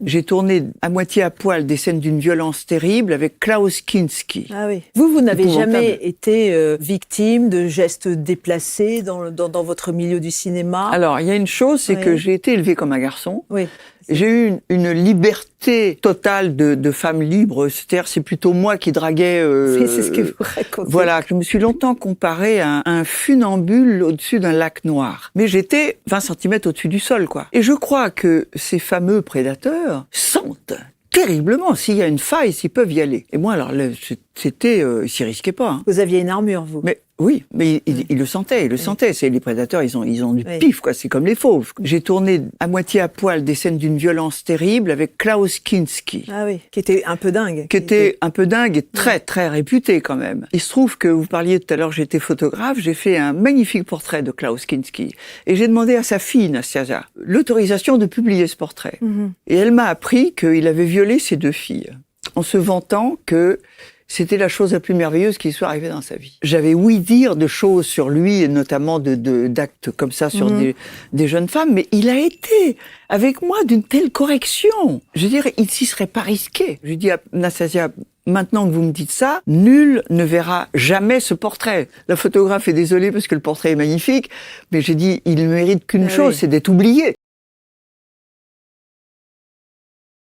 J'ai tourné à moitié à poil des scènes d'une violence terrible avec Klaus Kinski. Ah oui. Vous n'avez Épouvantable. jamais été victime de gestes déplacés dans votre milieu du cinéma? Alors, il y a une chose, c'est Oui. que j'ai été élevée comme un garçon. Oui. J'ai eu une liberté totale de femme libre. C'est-à-dire, c'est plutôt moi qui draguais. C'est ce que vous racontez. Voilà, je me suis longtemps comparée à un funambule au-dessus d'un lac noir. Mais j'étais 20 cm au-dessus du sol, quoi. Et je crois que ces fameux prédateurs sentent terriblement s'il y a une faille, s'ils peuvent y aller. Et moi, alors, c'était, ils s'y risquaient pas. Hein. Vous aviez une armure, vous. Mais oui, mais ils le sentaient, ils le sentaient. C'est les prédateurs, ils ont du Oui. pif, quoi. C'est comme les fauves. J'ai tourné à moitié à poil des scènes d'une violence terrible avec Klaus Kinski. Ah oui, qui était un peu dingue. Qui était un peu dingue et très, très réputé quand même. Il se trouve que vous parliez tout à l'heure, j'étais photographe, j'ai fait un magnifique portrait de Klaus Kinski. Et j'ai demandé à sa fille, Nastasia, l'autorisation de publier ce portrait. Et elle m'a appris qu'il avait violé ses 2 filles, en se vantant que c'était la chose la plus merveilleuse qui soit arrivée dans sa vie. J'avais ouï dire de choses sur lui, et notamment d'actes comme ça sur des jeunes femmes, mais il a été avec moi d'une telle correction. Je veux dire, il s'y serait pas risqué. Je dis à Nastasia, maintenant que vous me dites ça, nul ne verra jamais ce portrait. La photographe est désolée parce que le portrait est magnifique, mais j'ai dit, il ne mérite qu'une chose, c'est d'être oublié.